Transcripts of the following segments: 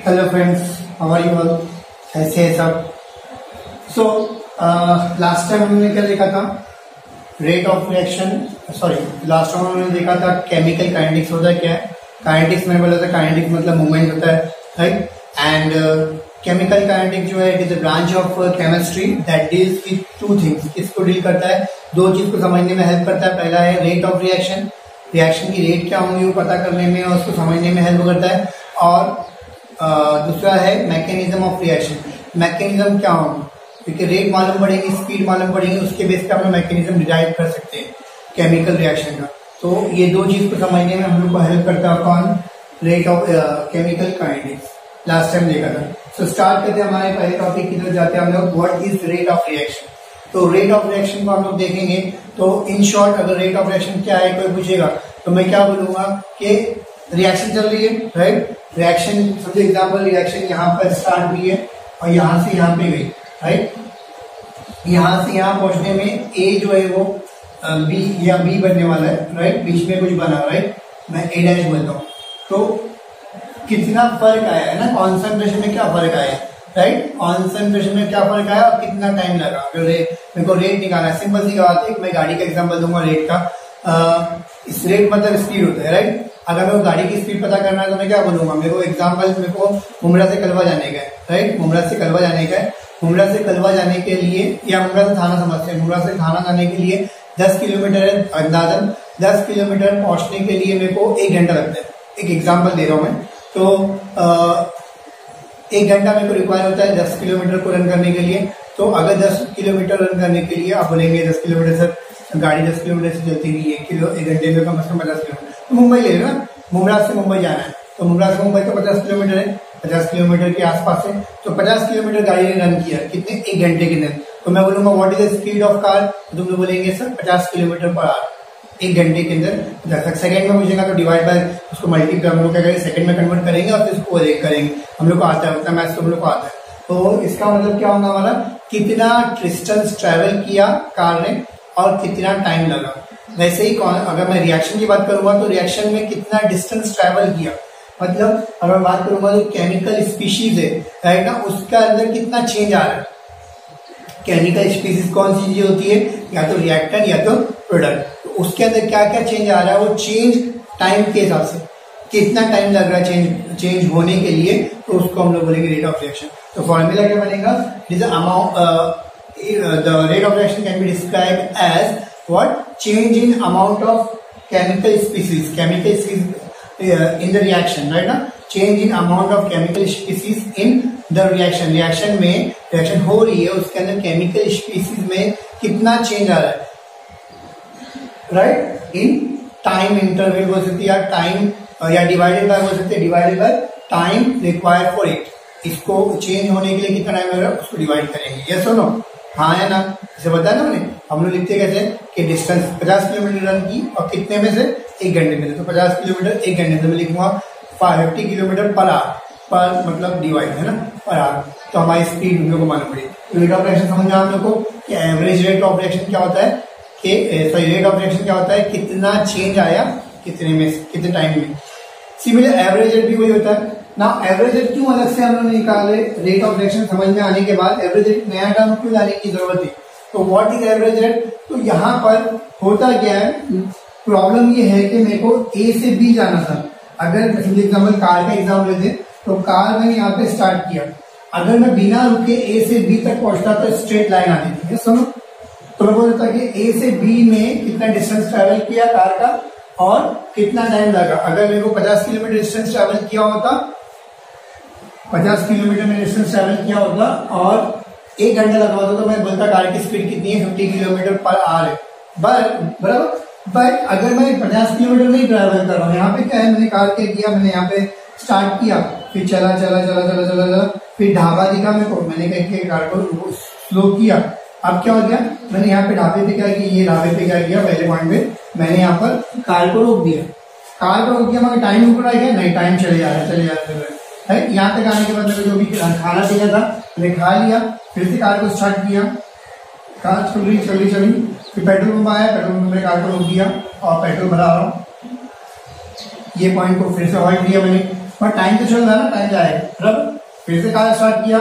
Hello friends, हमारी all कैसे है सब। सो लास्ट टाइम हमने क्या देखा था, rate of reaction, last time हमने देखा था केमिकल काइनेटिक्स होता है क्या है। काइनेटिक्स मैंने बोला था, काइनेटिक्स मतलब मूवमेंट होता है, राइट। एंड केमिकल काइनेटिक्स जो है it is a branch of chemistry that deals with two things. किसको डील करता है, दो चीज को समझने में हेल्प करता है। पहला है रेट ऑफ रिएक्शन, रिएक्शन की रेट क्या होंगी वो पता करने में और उसको समझने में हेल्प करता है। और दूसरा है मैकेनिज्म ऑफ रिएक्शन, मैकेनिज्म क्या होगा, क्योंकि रेट मालूम पड़ेगी, स्पीड मालूम पड़ेगी, उसके बेस पे हम मैकेनिज्म डिराइव कर सकते हैं केमिकल रिएक्शन का। तो ये दो चीज को समझने में हम लोग को हेल्प करता है कौन, rate of chemical kinetics. Last time देखा था। सो स्टार्ट करते हैं हमारे पहले टॉपिक की तरफ जाते हैं हम लोग, what is rate of reaction. तो रेट ऑफ रिएक्शन को हम लोग देखेंगे। तो इन शॉर्ट अगर रेट ऑफ रिएक्शन क्या है कोई पूछेगा तो मैं क्या बोलूंगा कि रिएक्शन चल रही है, राइट। रिएक्शन समझो एग्जांपल, रिएक्शन यहाँ पर स्टार्ट हुई है और यहाँ से यहाँ पे गई, राइट। यहाँ से यहाँ पहुंचने में ए जो है वो बी या बी बनने वाला है, राइट। बीच में कुछ बना, राइट, मैं ए डैश बोलता हूँ। तो कितना फर्क आया है ना, कॉन्सेंट्रेशन में क्या फर्क आया है, राइट। कॉन्सेंट्रेशन में क्या फर्क आया और कितना टाइम लगा। अगर मेरे को रेट निकालना है, सिंपल सी बात है, मैं गाड़ी का एग्जांपल दूंगा रेट का। इस रेट मतलब स्पीड होता है, राइट। अगर मेरे को गाड़ी की स्पीड पता करना है तो मैं क्या बोलूंगा, मेरे को एग्जांपल, मेरे को मुमरा से कलवा जाने का है, राइट। मुमरा से कलवा जाने का है, मुमरा से कलवा जाने के लिए या मुमरा से थाना समझते हैं, मुमरा से थाना जाने के लिए 10 किलोमीटर है अंदाजन। 10 किलोमीटर पहुंचने के लिए मेरे को 1 घंटा लगता है। एक एग्जाम्पल दे रहा हूं मैं। तो 1 घंटा मेरे को रिक्वायर होता है 10 किलोमीटर को रन करने के लिए। तो अगर 10 किलोमीटर रन करने के लिए आप बोलेंगे 10 किलोमीटर से गाड़ी 10 किलोमीटर से चलती हुई 1 घंटे में कम से कम 50 किलोमीटर, तो मुंबई ले लो ना, मुमरा से मुंबई जाना है तो मुमरा से मुंबई तो 50 किलोमीटर है, 50 किलोमीटर के आसपास है। तो 50 किलोमीटर गाड़ी ने रन किया कितने, 1 घंटे के अंदर। तो मैं बोलूंगा what is the speed of car, तो तुम लोग बोलेंगे सर 50 किलोमीटर पर आवर 1 घंटे के अंदर। 50 सेकंड में पूछेगा तो डिवाइड बाय उसको मल्टीप्लाई हम लोग क्या करेंगे, सेकंड में कन्वर्ट करेंगे और फिर उसको एक करेंगे। हम लोग को आता है, उतना मैथ्स हम लोग को आता है। तो इसका मतलब क्या होगा हमारा, कितना डिस्टेंस ट्रेवल किया कार ने और कितना टाइम लगा। वैसे ही अगर मैं रिएक्शन की बात करूंगा तो रिएक्शन में कितना डिस्टेंस ट्रेवल किया, मतलब अगर मैं बात करूंगा तो केमिकल स्पीशीज है, राइट ना, उसका अंदर कितना चेंज आ रहा है। केमिकल स्पीशीज कौन सी चीज होती है, या तो रिएक्टेंट या तो प्रोडक्ट। तो उसके अंदर क्या क्या चेंज आ रहा है, वो चेंज टाइम के हिसाब से कितना टाइम लग रहा है चेंज होने के लिए, तो उसको हम लोग बोलेंगे रेट ऑफ रिएक्शन। तो फॉर्मूला क्या बनेगा, the rate of reaction can be described as what, change in amount of chemical species in the reaction, right ना, change in amount of chemical species in the reaction। reaction में reaction हो रही है, उसके अंदर chemical species में कितना change आ रहा है, right, in time interval बोल सकते हैं, या time या divided by बोल सकते हैं, divided by time required for it। इसको चेंज होने के लिए कितना टाइम लग रहा है उसको डिवाइड करेंगे, यस और नो, हाँ या ना। इसे बताया ना मैंने, हम लोग लिखते कैसे कि डिस्टेंस 50 किलोमीटर रन की और कितने में से 1 घंटे में से। तो 50 किलोमीटर 1 घंटे से मैं लिखूंगा 50 किलोमीटर पर आवर, पर मतलब डिवाइड है ना, पर आवर। तो हमारी स्पीड हम लोग को मालूम पड़ेगी। रेट ऑफ रिएक्शन समझ में आप लोग को कि एवरेज रेट ऑफ रिएक्शन क्या होता है, कि रेट ऑफ रिएक्शन क्या होता है, कितना चेंज आया कितने में, कितने टाइम में। सिमिलर एवरेज रेट भी वही होता है ना। एवरेज रेट क्यों अलग से हम लोग निकाले, रेट ऑफ रिएक्शन समझ में आने के बाद एवरेज रेट नया टर्म क्यों लाने की जरूरत है। तो व्हाट इज एवरेज रेट, तो यहाँ पर होता क्या है, प्रॉब्लम ये है कि मेरे को ए से बी जाना था। अगर एग्जाम्पल कार का एग्जाम लेते तो कार मैंने यहाँ पे स्टार्ट किया, अगर मैं बिना रुके ए से बी तक पहुंचता तो स्ट्रेट लाइन आती थी, सुनो। तो मैं बोलता कि ए से बी में कितना डिस्टेंस ट्रेवल किया कार का और कितना टाइम लगा। अगर मेरे को 50 किलोमीटर डिस्टेंस ट्रेवल किया होता, 50 किलोमीटर में डिस्टेंस ट्रेवल किया होता और 1 घंटा लगा होता, तो मैं बोलता कार की स्पीड कितनी है, 50 किलोमीटर पर आवर है, बराबर। बट अगर मैं 50 किलोमीटर नहीं ट्रेवल कर रहा हूँ, यहाँ पे क्या है, मैंने कार क्या किया, मैंने यहाँ पे स्टार्ट किया, फिर चला, फिर ढाबा दिखा मेरे को, मैंने क्या किया, कार को स्लो किया। अब क्या हो गया, मैंने यहाँ पे ढाबे पे क्या किया, ये ढाबे पे क्या किया, पहले पॉइंट पे मैंने यहाँ पर कार को रोक दिया। मगर टाइम रुक रहा है क्या, नहीं, टाइम चले जा रहा है। यहाँ तक आने के बाद जो भी खाना चाहिए था मैंने खा लिया, फिर से कार को स्टार्ट किया, कार चली, फिर पेट्रोल पंप आया, पेट्रोल पंप में कार को रोक दिया और पेट्रोल भरा रहा हूँ। ये पॉइंट को फिर से हॉल्ट दिया मैंने, पर टाइम तो चल रहा है ना, टाइम जाएगा बराबर। फिर से कार्य स्टार्ट किया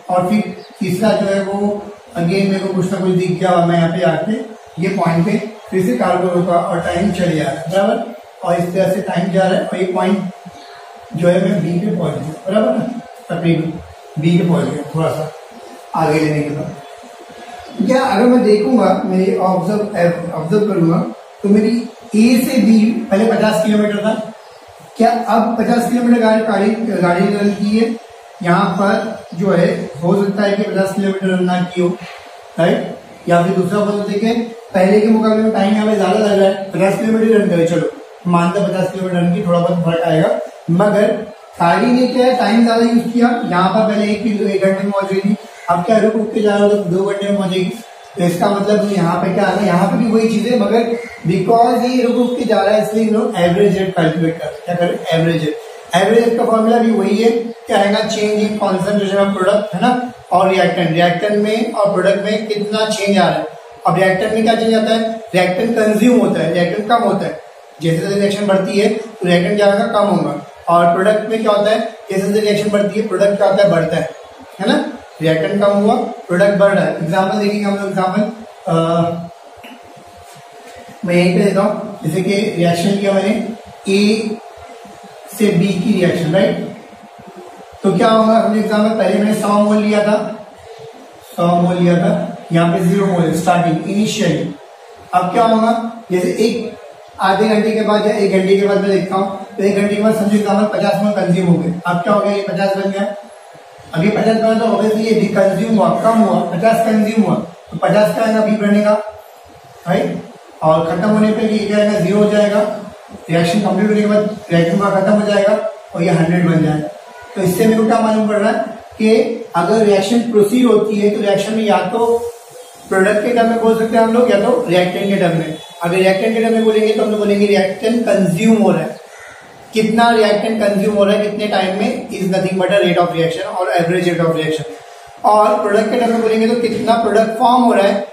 और फिर तीसरा जो है वो अगेन मेरे को कुछ ना कुछ दिख गया और मैं यहाँ पे आके ये पॉइंट पे फिर से कार्य को रोका और टाइम चले जा रहा है बराबर। और इस तरह से टाइम जा रहा है और ये पॉइंट जो है मैं बी पे पहुंच गया बराबर ना, तकरीबन बी पे पहुंच गया थोड़ा सा आगे लेने के बाद। क्या अगर मैं देखूंगा, मेरी ऑब्जर्व करूंगा तो मेरी ए से बी पहले 50 किलोमीटर था, क्या अब 50 किलोमीटर गाड़ी रन की है, यहाँ पर जो है हो सकता है कि 50 किलोमीटर रन ना की हो, राइट। या फिर दूसरा बोल सकते हैं पहले के मुकाबले में टाइम यहाँ पे ज्यादा लग रहा है, 50 किलोमीटर रन करे, चलो मानते 50 किलोमीटर रन की, थोड़ा बहुत फर्क आएगा, मगर गाड़ी ने क्या है टाइम ज्यादा यूज किया। यहाँ पर पहले 1 घंटे में पहुंच रही थी, अब क्या रुक के जा रहा हो तो 2 घंटे में पहुंचेगी। तो इसका मतलब यहाँ पे क्या आ रहा है, यहाँ पे भी वही चीज है, मगर बिकॉज ये रुक के जा रहा है इसलिए लोग एवरेज रेट कैलकुलेट करते हैं। क्या करें, एवरेज रेट। एवरेज रेट का फॉर्मूला भी वही है, क्या आएगा, change in concentration of product, है ना, और रिएक्टेंट में और प्रोडक्ट में कितना चेंज आ रहा है। अब रिएक्टेंट में क्या चेंज आता है, रिएक्टेंट कंज्यूम होता है, रिएक्टेंट कम होता है। जैसे जैसे रिएक्शन बढ़ती है तो रिएक्टेंट क्या होगा, कम होगा। और प्रोडक्ट में क्या होता है, जैसे जैसे रिएक्शन बढ़ती है प्रोडक्ट क्या होता है, बढ़ता है ना। रिएक्टेंट कम हुआ, प्रोडक्ट बढ़ रहा है। एग्जाम्पल देखेंगे हम लोग, एग्जाम्पल मैं यहीं पे देता हूं, जैसे कि रिएक्शन किया मैंने ए से बी की रिएक्शन, राइट। तो क्या होगा, हमने एग्जाम्पल पहले मैंने 100 मोल लिया था, 100 मोल लिया था, यहाँ पे 0 मोल स्टार्टिंग इनिशियली। अब क्या होगा, जैसे एक आधे घंटे के बाद या 1 घंटे के बाद मैं देखता हूँ, तो 1 घंटे के बाद समझो एग्जाम्पल 50 मोल कंज्यूम हो गए। अब क्या हो गया, ये 50 बन गया। अभी 50 बना तो ऑब्वियसली ये कंज्यूम हुआ, कम हुआ, 50 कंज्यूम हुआ तो 50 का आएगा, बी बनेगा, राइट। और खत्म होने पे ये क्या आएगा, 0 हो जाएगा। रिएक्शन कंप्लीट होने के बाद रिएक्शन का खत्म हो जाएगा और ये 100 बन जाएगा। तो इससे मेरे को क्या मालूम पड़ रहा है कि अगर रिएक्शन प्रोसीड होती है तो रिएक्शन में या तो प्रोडक्ट के टर्म में बोल सकते हैं हम लोग, या तो रिएक्टेंट के टर्म में। अगर रिएक्टेंट के टर्म में बोलेंगे तो हम लोग बोलेंगे रिएक्टेंट कंज्यूम हो रहा है, कितना रिएक्टेंट कंज्यूम हो रहा है कितने टाइम में, is nothing but rate of reaction और एवरेज रेट ऑफ रिएक्शन। और प्रोडक्ट के टर्म में बोलेंगे तो कितना प्रोडक्ट फॉर्म हो रहा है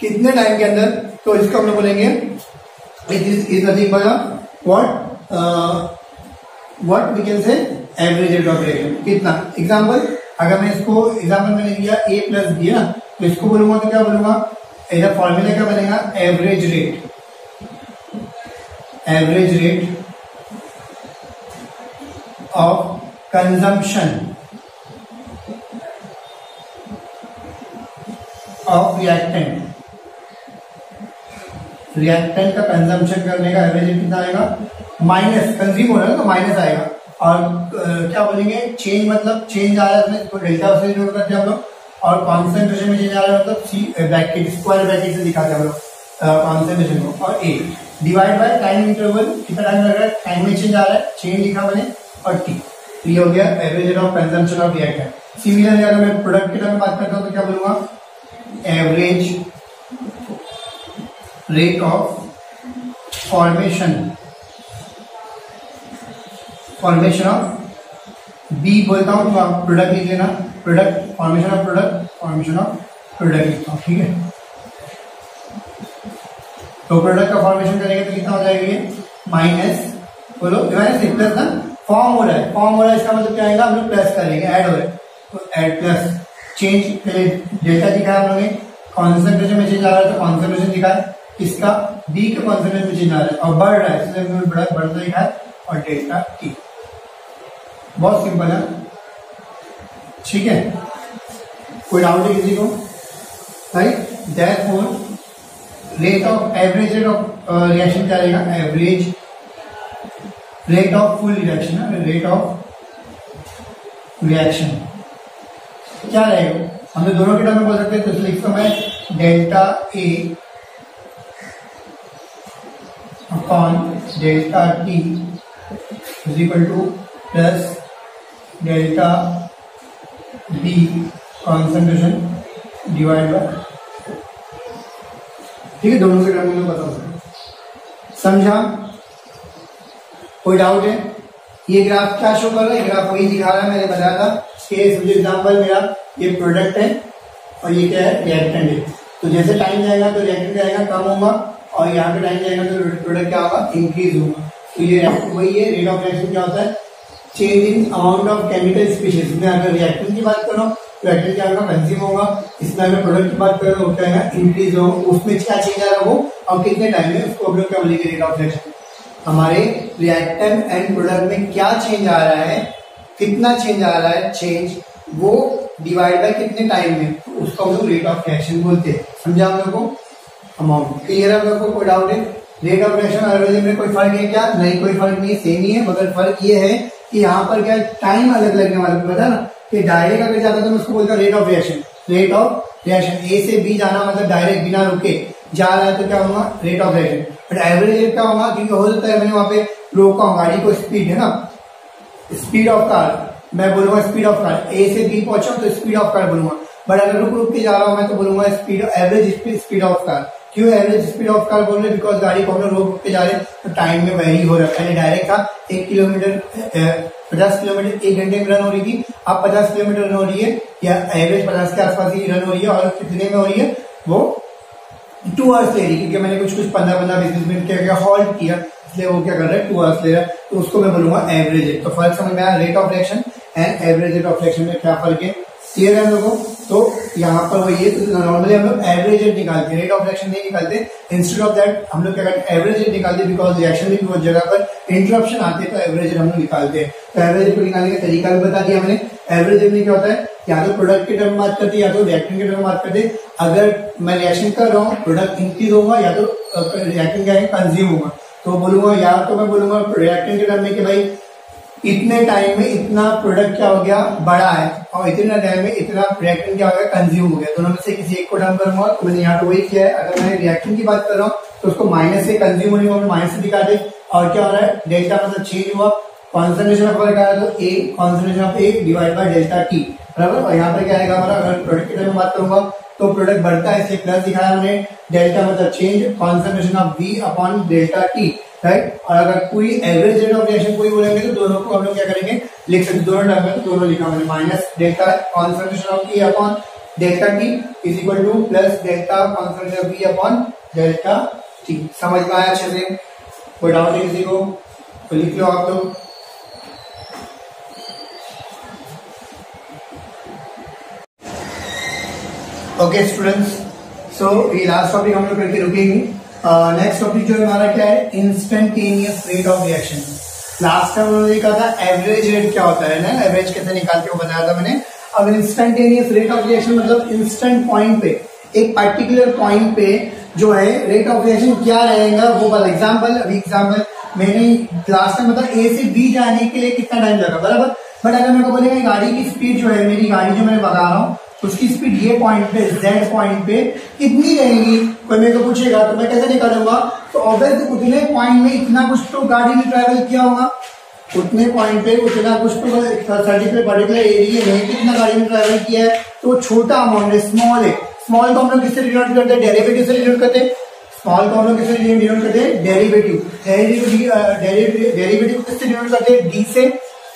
कितने टाइम के अंदर, तो इसको हम लोग बोलेंगे is nothing but what we can say average rate of reaction, कितना। एग्जांपल अगर मैं इसको एग्जांपल मैंने दिया a प्लस बी ना, तो इसको बोलूंगा तो क्या बोलूंगा, इधर फॉर्मूला क्या बनेगा, average rate of consumption of reactant का कंजम्पशन करने का एवरेज रेट कितना आएगा, माइनस कंज्यूम हो रहा है तो माइनस आएगा। और क्या बोलेंगे, चेंज मतलब चेंज आ रहा है इसमें, तो डेल्टा से नोट करते हैं हम लोग। और कॉन्सेंट्रेशन में चेंज आ रहा है मतलब सी ब्रैकेट स्क्वायर ब्रैकेट से दिखाते हैं हम लोग कॉन्सेंट्रेशन को। और ए डिवाइड बाय टाइम इंटरवल, कितना टाइम लग रहा है, टाइम में चेंज आ रहा है, चेंज लिखा मैंने, और टी। तो ये हो गया average rate of consumption of reactant. Similarly अगर मैं प्रोडक्ट के टर्म में बात करता हूँ तो क्या बोलूंगा, average rate of formation of B बोलता हूं तो आप प्रोडक्ट लिख लेना, प्रोडक्ट फॉर्मेशन ऑफ प्रोडक्ट लिखता हूं, ठीक है। तो प्रोडक्ट का फॉर्मेशन करेंगे तो कितना हो जाएगा, ये माइनस, बोलो माइनस प्लस ना, फॉर्म हो रहा है, इसका मतलब क्या आएगा, हम लोग प्लस करेंगे, ऐड हो रहा है तो ऐड प्लस चेंज, पहले डेल्टा दिखाया हम लोगों ने, कॉन्सेंट्रेशन में चेंज आ रहा है तो कॉन्सेंट्रेशन दिखाया, इसका बी के कॉन्सेंट्रेशन में चेंज आ रहा है और बढ़ रहा है इसलिए प्रोडक्ट बढ़ता दिखाया और डेल्टा टी। बहुत सिंपल है, ठीक है। कोई डाउट है किसी को, right. Therefore rate of average rate of reaction क्या रहेगा, average rate of full reaction, rate of reaction क्या रहेगा, हम लोग दोनों के टर्म में बोल सकते हैं। तो लिखता हूं मैं delta A upon delta T is equal to plus delta B concentration divide by, ठीक है, दोनों के टर्म में बता सकते, समझा। कोई डाउट है, ये ग्राफ क्या शो कर रहा है, ग्राफ वही दिखा रहा है, मैंने बताया था कि समझो एग्जांपल मेरा ये प्रोडक्ट है और ये क्या है, रिएक्टेंट है। तो जैसे टाइम जाएगा तो रिएक्टेंट जाएगा कम होगा और यहाँ पे टाइम जाएगा तो प्रोडक्ट क्या होगा, इंक्रीज होगा। तो ये वही है, रेट ऑफ रिएक्शन क्या होता है, change in amount of chemical species. मैं अगर रिएक्टेंट की बात कर रहा हूँ, रिएक्टेंट क्या होगा, कंज्यूम होगा। इसमें अगर प्रोडक्ट की बात कर रहे हो क्या है, इंक्रीज होगा। उसमें क्या चेंज आ रहा है वो और कितने टाइम में, उसको हम लोग क्या बोलेंगे, रेट ऑफ रिएक्शन। हमारे रिएक्टेंट एंड प्रोडक्ट में क्या चेंज आ रहा है, कितना चेंज आ रहा है, चेंज वो डिवाइड बाय कितने टाइम में, तो उसको हम लोग रेट ऑफ रिएक्शन बोलते हैं। समझा हम लोग को, अमाउंट क्लियर है। हम लोग को कोई डाउट है? रेट ऑफ रिएक्शन ऑर्गेनिज्म में कोई फर्क है क्या? नहीं, कोई फर्क नहीं है, सेम ही है। मगर फर्क ये है कि यहाँ पर क्या टाइम अलग लगने वाला, पता ना कि डायरेक्ट अगर जाता तो मैं उसको बोलता rate of reaction. Rate of reaction A से बी जाना मतलब डायरेक्ट बिना रुके जा रहा है तो क्या होगा, rate of reaction. But average rate क्या होगा, क्योंकि हो सकता है मैंने वहां पे रोका हूँ गाड़ी को, स्पीड है ना, स्पीड ऑफ कार मैं बोलूंगा, स्पीड ऑफ कार ए से बी पहुंचा तो स्पीड ऑफ कार बोलूंगा। बट अगर रुक रुक के जा रहा हूं मैं तो बोलूंगा speed, average speed of car. क्यों एवरेज स्पीड ऑफ कार बोल रहे, बिकॉज गाड़ी को हम लोग रोक के जा रहे हैं तो टाइम में वेरी हो रहा है। पहले डायरेक्ट था 1 किलोमीटर 50 किलोमीटर 1 घंटे में रन हो रही थी, अब 50 किलोमीटर रन हो रही है, या एवरेज 50 के आसपास ही रन हो रही है। और कितने में हो रही है वो 2 आवर्स ले रही है, क्योंकि मैंने कुछ 15-20 मिनट क्या हॉल्ट किया, इसलिए वो क्या कर रहा है 2 आवर्स ले रहा है, तो उसको मैं बोलूंगा एवरेज रेट। तो फर्क समझ में आया, rate of reaction and average rate of reaction में क्या फर्क है, क्लियर है लोगों। तो यहाँ पर वो ये नॉर्मली हम लोग एवरेज रेट निकालते हैं, रेट ऑफ रिएक्शन नहीं निकालते। इंस्टेड ऑफ दैट हम लोग क्या करते हैं, एवरेज रेट निकालते हैं, बिकॉज रिएक्शन में बहुत जगह पर इंटरप्शन आते हैं तो एवरेज रेट हम लोग निकालते हैं। तो एवरेज रेट को निकालने का तरीका भी बता दिया हमने। एवरेज रेट में क्या होता है, या तो प्रोडक्ट के टर्म में बात करते हैं या तो रिएक्टेंट के टर्म में बात करते हैं। अगर मैं रिएक्शन कर रहा हूँ, प्रोडक्ट इंक्रीज होगा या तो रिएक्टेंट क्या है, कंज्यूम होगा, तो बोलूंगा या तो मैं बोलूंगा रिएक्टेंट के टर्म में कि भाई इतने टाइम में इतना प्रोडक्ट क्या हो गया, बड़ा है, और इतने टाइम में इतना रिएक्टेंट क्या हो गया, कंज्यूम हो गया। दोनों में से किसी एक को टर्म करूंगा, तो मैंने यहाँ पे वही किया है। अगर मैं रिएक्टेंट की बात कर रहा हूँ तो उसको माइनस से, कंज्यूम होने को माइनस से दिखा दे। और क्या हो रहा है, डेल्टा मतलब चेंज हुआ, कॉन्सेंट्रेशन ऑफ वर्क आया तो A, concentration of A divide by delta T, बराबर। और यहाँ पर क्या आएगा हमारा, अगर प्रोडक्ट के टर्म में बात करूंगा तो प्रोडक्ट बढ़ता है, इसलिए प्लस दिखाया हमने, डेल्टा मतलब change, concentration of V upon delta T, right. और अगर कोई एवरेज रेट ऑफ रिएक्शन कोई बोलेंगे तो दोनों को हम लोग क्या करेंगे, लिख सकते, दोनों टर्म में तो दोनों लिखा मैंने, minus delta concentration of A upon delta T is equal to plus delta concentration of B upon delta T. समझ में आया अच्छे से? कोई डाउट है किसी को तो लिख लो आप लोग। ओके स्टूडेंट्स, सो ये लास्ट टॉपिक हम लोग करके रुकेंगे। नेक्स्ट टॉपिक जो है हमारा क्या है, instantaneous rate of reaction. Last time उन्होंने कहा था एवरेज रेट क्या होता है ना, एवरेज कैसे निकालते हो बताया था मैंने। अब इंस्टेंटेनियस रेट ऑफ रिएक्शन मतलब इंस्टेंट पॉइंट पे, एक पर्टिकुलर पॉइंट पे जो है रेट ऑफ रिएक्शन क्या रहेगा वो वाला। एग्जाम्पल, अभी एग्जाम्पल मैंने लास्ट टाइम मतलब ए से बी जाने के लिए कितना टाइम लगा, बराबर। बट अगर मेरे को बोलेगा गाड़ी की स्पीड जो है, मेरी गाड़ी जो मैं भगा रहा हूँ उसकी स्पीड ये पॉइंट पे, Z पॉइंट पे कितनी रहेगी, कोई मेरे को पूछेगा तो मैं कैसे निकालूंगा, तो ऑब्वियसली उतने पॉइंट में इतना कुछ तो गाड़ी ने ट्रेवल किया होगा, उतने पॉइंट पे उतना कुछ तो पर्टिकुलर एरिया में कितना गाड़ी ने ट्रेवल किया है, तो छोटा अमाउंट है, स्मॉल है। स्मॉल को हम लोग किससे डिनोट करते हैं, डेरिवेटिव से डिनोट करते हैं। स्मॉल को हम लोग किससे डिनोट करते हैं, डेरिवेटिव। डेरिवेटिव किससे डिनोट करते हैं, डी से,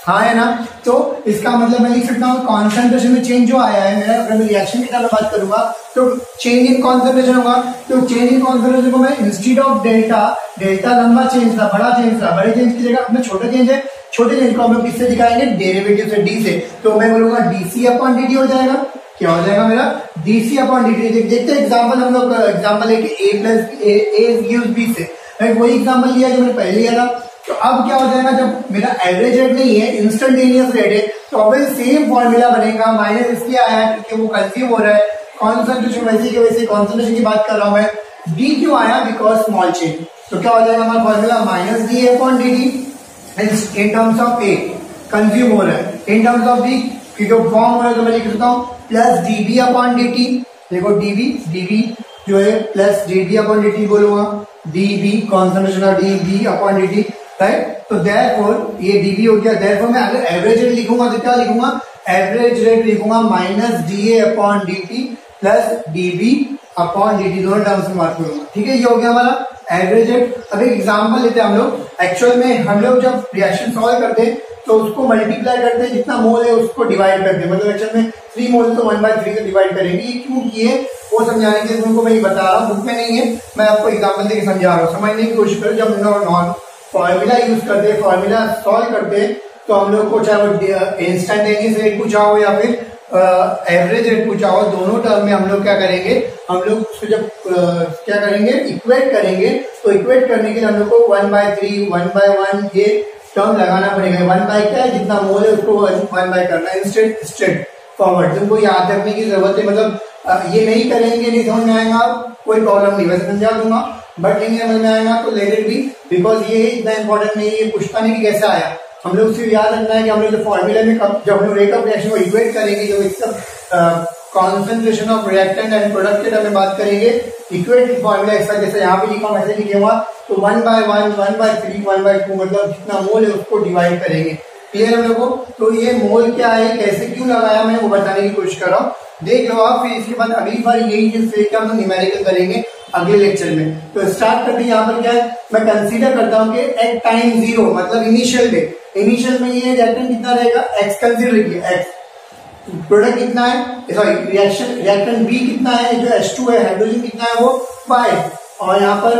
हाँ है ना। तो इसका मतलब मैं लिख सकता हूँ कॉन्सेंट्रेशन में चेंज जो आया है मेरा, अगर मैं रिएक्शन की तरह बात करूंगा तो चेंज इन कॉन्सेंट्रेशन होगा। तो चेंज इन कॉन्सेंट्रेशन को मैं इंस्टीड ऑफ डेल्टा, डेल्टा लंबा चेंज था, बड़ा चेंज था, बड़े चेंज की जगह अपने छोटे चेंज है, छोटे चेंज को हम लोग किससे दिखाएंगे, डेरिवेटिव से, डी से। तो मैं बोलूंगा डीसी अपॉन डी टी हो जाएगा। क्या हो जाएगा मेरा, डीसी अपॉन डी टी। देखते हैं एग्जाम्पल, हम लोग एग्जाम्पल है कि ए प्लस ए बी से, वही एग्जाम्पल लिया जो मैंने पहले लिया था। तो अब क्या हो जाएगा, जब मेरा एवरेज रेट नहीं है, इंस्टेंटेनियस रेट है, तो अब सेम फॉर्मूला बनेगा, माइनस इसलिए आया है क्योंकि वो कंज्यूम हो रहा है, कॉन्सेंट्रेशन वैसे के वैसे कॉन्सेंट्रेशन की बात कर रहा हूं मैं, डी क्यों आया, बिकॉज स्मॉल चेंज। तो क्या हो जाएगा हमारा formula, minus D upon D T in terms of A, consume हो रहा है, इन टर्म्स ऑफ बी क्योंकि फॉर्म हो रहा है तो मैं लिख सकता हूँ plus DB upon D T. देखो डीबी जो है plus DB upon D T बोलूंगा, DB concentration of DB upon D T, right. तो देयरफॉर ये डीबी हो गया। देयरफॉर मैं अगर एवरेज रेट लिखूंगा तो क्या लिखूंगा, एवरेज रेट लिखूंगा minus D A upon D T plus DB upon D T, दोनों टर्म्स में बात करूंगा, ठीक है। ये हो गया हमारा एवरेज रेट। अब एक एग्जाम्पल लेते हैं हम लोग। एक्चुअल में हम लोग जब रिएक्शन सॉल्व करते हैं तो उसको मल्टीप्लाई करते हैं, जितना मोल है उसको डिवाइड करते हैं, मतलब एक्चुअल में 3 मोल तो 1/3 से डिवाइड करेंगे। ये क्यों किए वो समझाने के लिए तुमको मैं बता रहा हूँ, बुक में नहीं है, मैं आपको एग्जाम्पल देकर समझा रहा हूँ, समझने की कोशिश करो। जब फॉर्मूला यूज करते, फॉर्मूला सॉल्व करते तो हम लोग को चाहे वो इंस्टेंटेनियस रेट पूछा हो या फिर एवरेज रेट पूछा हो, दोनों टर्म में हम लोग क्या करेंगे, हम लोग उसको जब क्या करेंगे, इक्वेट करेंगे, तो इक्वेट करने के लिए हम लोग को 1/3 1/1 ये टर्म लगाना पड़ेगा। 1 बाय क्या है, जितना मोल है उसको 1 बाय करना है, स्ट्रेट फॉरवर्ड। तुमको याद रखने की जरूरत है, मतलब ये नहीं करेंगे, नहीं समझ में आएगा कोई प्रॉब्लम नहीं, वैसे समझा दूंगा, बट नहीं समझ में आएगा तो लेट इट बी, बिकॉज ये इतना इंपॉर्टेंट नहीं है, ये पूछता नहीं कि कैसे आया। हम लोग सिर्फ याद रखना है कि हम लोग जो फॉर्मूला में जब हम लोग रेट ऑफ रिएक्शन को इक्वेट करेंगे, जब इसका concentration of reactant and product के में बात करेंगे, इक्वेट फॉर्मूला ऐसा जैसे यहाँ पे लिखा हूं वैसे लिखेगा, तो 1/1 1/3 1/2 मतलब जितना मोल है उसको डिवाइड करेंगे। क्लियर है लोगों? तो ये मोल क्या है, कैसे क्यों लगाया, मैं वो बताने की कोशिश कर रहा हूँ, देख लो आप। फिर इसके बाद अगली बार यही चीज लेकर हम न्यूमेरिकल करेंगे अगले लेक्चर में। तो स्टार्ट करते हैं, यहाँ पर क्या है, मैं कंसीडर करता हूँ कि एट टाइम 0 मतलब इनिशियल में, इनिशियल में ये रिएक्टेंट कितना रहेगा, एक्स कंसीडर किया, एक्स प्रोडक्ट कितना है, सॉरी रिएक्टेंट बी कितना है, जो H2 है, हाइड्रोजन कितना है वो 5, और यहाँ पर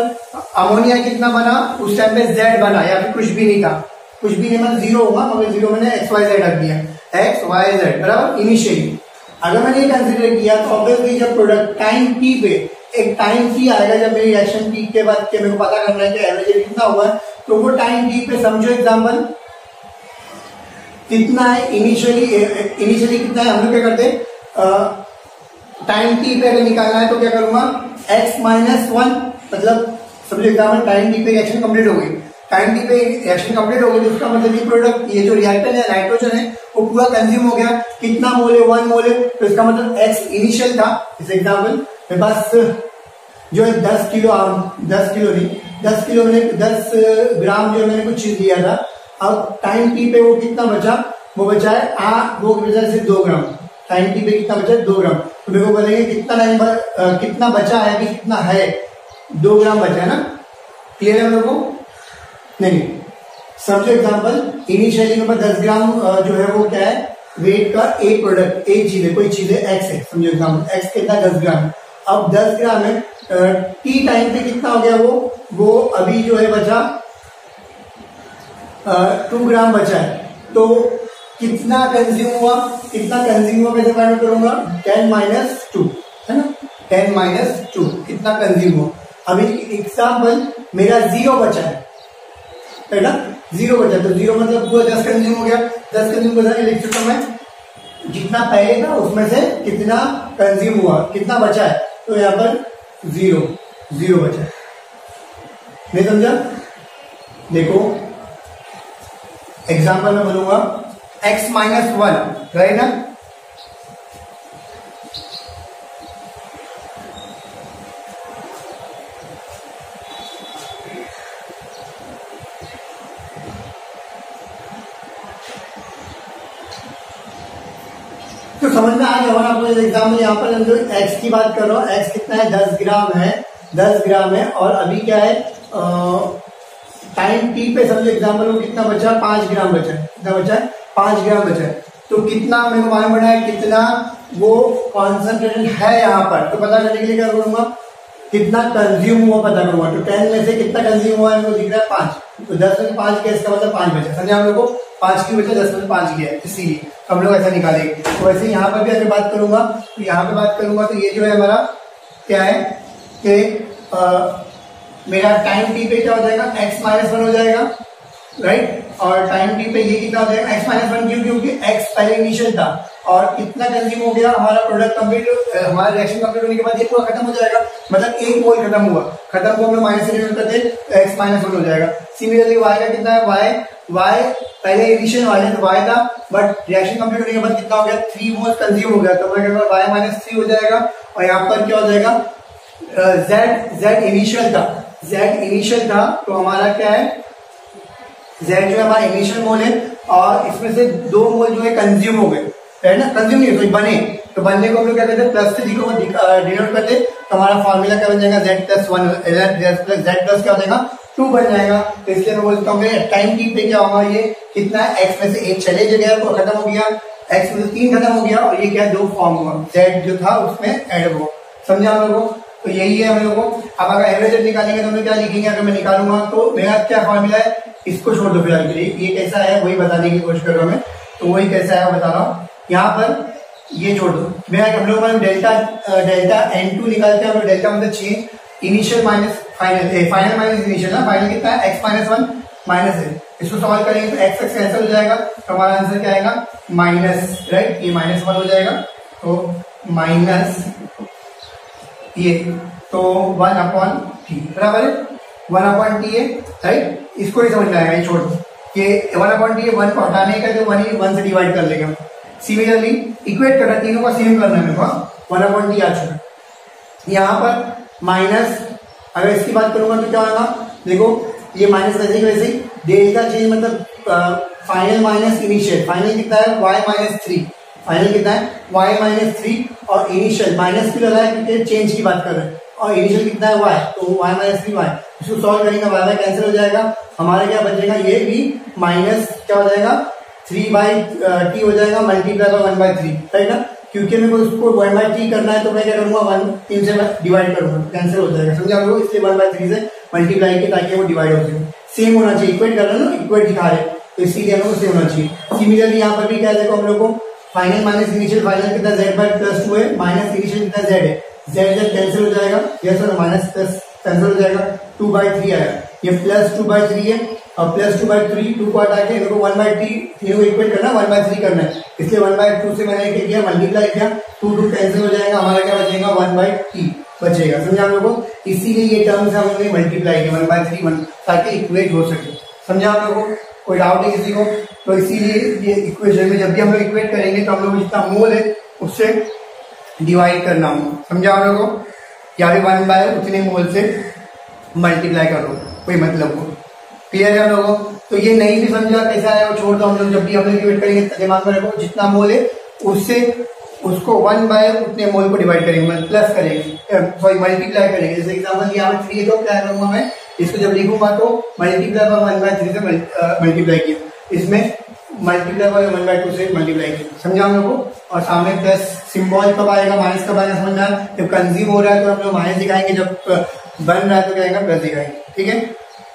अमोनिया कितना बना, उस टाइम पे Z बना, या फिर कुछ भी नहीं था, कुछ भी नहीं मतलब 0 होगा, मगर 0 मैंने XYZ रख दिया, XYZ बराबर इनिशियली। अगर मैंने ये कंसीडर किया तो ऑब्वियसली जब प्रोडक्ट टाइम टी पे, एक टाइम टी आएगा जब मेरी रिएक्शन टी के बाद के मेरे को पता करना है कि एवरेज रेट कितना हुआ है, तो वो टाइम टी पे समझो एग्जाम्पल कितना है, इनिशियली कितना है, हम लोग क्या करते हैं, टाइम टी पे अगर निकालना है तो क्या करूंगा, x-1 मतलब समझो एग्जाम्पल टाइम टी पे रिएक्शन कंप्लीट हो गई, टाइम टी पे रिएक्शन कंप्लीट हो गई, तो उसका मतलब ये प्रोडक्ट, ये जो रिएक्टेंट है नाइट्रोजन है वो पूरा कंज्यूम हो गया, कितना मोल है, 1 मोल है, तो इसका मतलब x इनिशियल था। इस एग्जाम्पल मेरे पास जो है 10 किलो नहीं 10 किलो मैंने 10 ग्राम जो मैंने कुछ चीज लिया था, अब टाइम टी पे वो कितना बचा, वो बचा है वो बचा सिर्फ 2 ग्राम, टाइम टी पे कितना बचा है 2 ग्राम, तो मेरे को बोलेंगे कितना टाइम कितना बचा है, कि कितना है, 2 ग्राम बचा है ना। क्लियर है हम लोग को? नहीं समझो एग्जांपल, इनिशियली मेरे पास 10 ग्राम जो है वो क्या है, वेट का एक प्रोडक्ट, एक चीज है, कोई चीज है एक्स है, समझो एग्जांपल एक्स कितना 10 ग्राम, अब 10 ग्राम है, टी टाइम पे कितना हो गया, वो अभी जो है बचा 2 ग्राम बचा है, तो कितना कंज्यूम हुआ, कैसे फाइंड करूंगा, 10 - 2 है ना, 10 - 2 कितना कंज्यूम हुआ। अभी एग्जाम्पल मेरा 0 बचा है ना, 0 बचा, तो 0 मतलब पूरा 10 कंज्यूम हो गया, 10 कंज्यूम करके लिख सकता हूं मैं जितना पहले था उसमें से कितना कंज्यूम हुआ, कितना बचा है, तो यहाँ पर 0 बचा है। नहीं समझा? देखो एग्जाम्पल में बोलूंगा x-1 राइट ना, तो समझ में आ गया होगा आपको एग्जाम्पल। यहाँ पर जो x की बात कर रहा हूँ, x कितना है, 10 ग्राम है, और अभी क्या है टाइम टी पे समझो एग्जाम्पल वो कितना बचा, 5 ग्राम बचा है, कितना बचा है, 5 ग्राम बचा है, तो कितना मेरे को मालूम पड़ा है कितना वो कॉन्सेंट्रेशन है यहाँ पर, तो पता करने के लिए क्या करूंगा, कितना कंज्यूम हुआ पता करूंगा, तो 10 में से कितना कंज्यूम हुआ है, दिख रहा है 5, तो 10 में 5 गया, इसका मतलब 5 बचा, समझे हम लोग को, 5 की बचा, 10 में 5 गया, इसीलिए हम लोग ऐसा निकालेंगे। तो वैसे यहाँ पर भी अगर बात करूंगा, तो यहाँ पे बात करूंगा तो ये जो है हमारा क्या है कि मेरा टाइम टी पे क्या हो जाएगा, x-1 हो जाएगा राइट, और टाइम टी पे ये कितना हो जाएगा, x-1 क्यों, क्योंकि x पहले इनिशियल था, और कितना कंज्यूम हो गया, हमारा प्रोडक्ट कंप्लीट, हमारा रिएक्शन कंप्लीट होने के बाद ये पूरा खत्म हो जाएगा, मतलब 1 मोल खत्म हुआ, हम लोग माइनस से डिवाइड करते तो x-1 हो जाएगा। सिमिलरली y का कितना है, y पहले इनिशियल वाले तो y था, बट रिएक्शन कंप्लीट होने के बाद कितना हो गया, 3 मोल कंज्यूम हो गया, तो y - 3 हो जाएगा, और यहाँ पर क्या हो जाएगा, z इनिशियल था, तो हमारा क्या है, z जो है हमारा इनिशियल मोल है, और इसमें से 2 मोल जो है कंज्यूम हो गए, है ना, कंज्यूम नहीं तो बने, तो बनने को हम लोग क्या कहते हैं, प्लस से डिनोट करते, तो हमारा फॉर्मूला क्या बन जाएगा, z प्लस क्या हो जाएगा, 2 बन जाएगा। तो इसलिए मैं बोलता हूँ टाइम टी पे क्या होगा, ये कितना है, x में से 1 चले गया तो खत्म हो गया, x में से 3 खत्म हो गया, और ये क्या 2 फॉर्म हुआ, z जो था उसमें ऐड हुआ, समझा हम लोगों को। तो यही है हम लोगों को। अब अगर एवरेज जब निकालेंगे तो हम लोग क्या लिखेंगे, अगर मैं निकालूंगा तो मेरा क्या फॉर्मूला है, इसको छोड़ दो फिलहाल के लिए, ये कैसा है वही बताने की कोशिश कर रहा हूं मैं, तो वही कैसा है बता रहा हूँ। यहाँ पर ये छोड़ दो, मेरा हम लोग डेल्टा n2 निकालते हैं, डेल्टा मतलब change initial minus final, final minus initial ना, फाइनल कितना है x माइनस 1 माइनस है, इसको सॉल्व करेंगे तो x कैंसिल हो जाएगा, तो हमारा आंसर क्या आएगा माइनस, राइट, ये माइनस 1 हो जाएगा, तो माइनस ये तो 1/t बराबर है, 1/t है, राइट, इसको ही समझ में आएगा, ये छोड़ दो, ये 1/t है, 1 को हटाने का तो 1 से डिवाइड कर लेंगे। सिमिलरली इक्वेट करना, तीनों का सेम करना है मेरे को, 1/t आ चुका। यहाँ पर माइनस, अगर इसकी बात करूंगा तो क्या होगा, देखो ये माइनस वैसे वैसे डेल्टा चेंज मतलब फाइनल माइनस इनिशियल, फाइनल कितना है y माइनस 3, फाइनल कितना है y माइनस 3 और इनिशियल माइनस क्यों लगा है क्योंकि चेंज की बात कर रहे हैं, और इनिशियल कितना है y, तो y माइनस 3y, इसको सॉल्व करेंगे y कैंसिल हो जाएगा, हमारा क्या बचेगा, ये भी माइनस क्या हो जाएगा 3/t हो जाएगा मल्टीप्लाई बाय 1/3, राइट ना, क्योंकि मेरे को उसको 1/3 करना है तो मैं क्या करूंगा 3 से डिवाइड करूंगा, कैंसिल हो जाएगा, समझा लोगों, इसलिए 1/3 से मल्टीप्लाई के ताकि वो डिवाइड हो जाए, सेम होना चाहिए, इक्वेट कर रहे हैं ना, इक्वेट दिखा रहे, तो इसीलिए हम लोग सेम होना चाहिए। सिमिलरली यहाँ पर भी क्या देखो हम लोग को फाइनल माइनस इनिशियल, फाइनल कितना z/+2 है, माइनस इनिशियल कितना z है, z कैंसिल हो जाएगा, यस और माइनस प्लस कैंसिल हो जाएगा, 2/3 आया, ये प्लस 2/3 है और प्लस 2/3 2 को हटा के इनको 1/t तीनों को इक्वेट करना, 1/3 करना है, इसलिए 1/2 से मैंने क्या किया मल्टीप्लाई किया, 2 कैंसिल हो जाएगा, हमारा क्या बचेगा 1/t बचेगा, समझा हम लोग को, इसीलिए ये टर्म्स हम लोग ने मल्टीप्लाई किया 1/3 ताकि इक्वेट हो सके, समझा हम लोग को, कोई डाउट है किसी को, तो इसीलिए ये इक्वेशन में जब भी हम लोग इक्वेट करेंगे तो हम लोग जितना मोल है उससे डिवाइड करना हो, समझा हम लोग को, या फिर 1 उतने मोल से मल्टीप्लाई कर दो, कोई मतलब हो, क्लियर है हम लोगों को। तो ये नहीं भी समझा कैसा है वो छोड़ दो, हम लोग जब भी हम लोग डिवाइड करेंगे दिमाग में रखो, जितना मोल है उससे उसको 1 उतने मोल को डिवाइड करेंगे, प्लस करेंगे, सॉरी मल्टीप्लाई करेंगे, जैसे एग्जाम्पल यहाँ पे 3 है तो क्या करूंगा मैं, इसको जब लिखूंगा तो मल्टीप्लाई बाय 1/3 से मल्टीप्लाई किया, इसमें मल्टीप्लाई बाय 1/2 से मल्टीप्लाई किया, समझा हम लोग को, और सामने प्लस सिंबल कब आएगा, माइनस कब आएगा समझना, जब कंज्यूम हो रहा है तो हम लोग माइनस दिखाएंगे, जब बन रहा है तो क्या आएगा प्लस दिखाएंगे, ठीक है।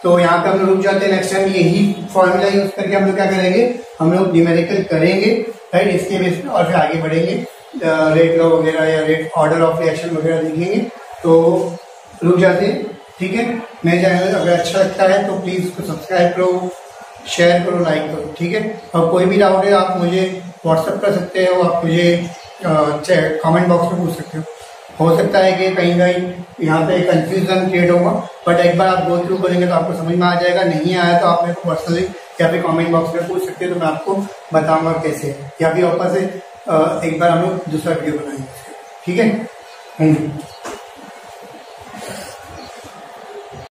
तो यहाँ पे हम लोग रुक जाते हैं, नेक्स्ट टाइम यही फॉर्मूला यूज करके हम लोग क्या करेंगे, हम लोग न्यूमेरिकल करेंगे, राइट, इसके बेस पे और फिर आगे बढ़ेंगे, रेट लॉ वगैरह या रेट ऑर्डर ऑफ रिएक्शन वगैरह लिखेंगे, तो रुक जाते हैं, ठीक है। मेरे चैनल अगर अच्छा लगता है तो प्लीज उसको सब्सक्राइब करो, शेयर करो, लाइक करो, ठीक है। और कोई भी डाउट है आप मुझे व्हाट्सएप कर सकते हो, आप मुझे कमेंट बॉक्स में पूछ सकते हो सकता है कि कहीं कहीं यहाँ पे कंफ्यूजन क्रिएट होगा, बट एक बार आप गो थ्रू करेंगे तो आपको समझ में आ जाएगा, नहीं आया तो आप मेरे को पर्सनली या फिर कमेंट बॉक्स में पूछ सकते हो, तो मैं आपको बताऊंगा कैसे है, या फिर वापस से एक बार हम लोग दूसरा वीडियो बनाएंगे, ठीक है। Thank you.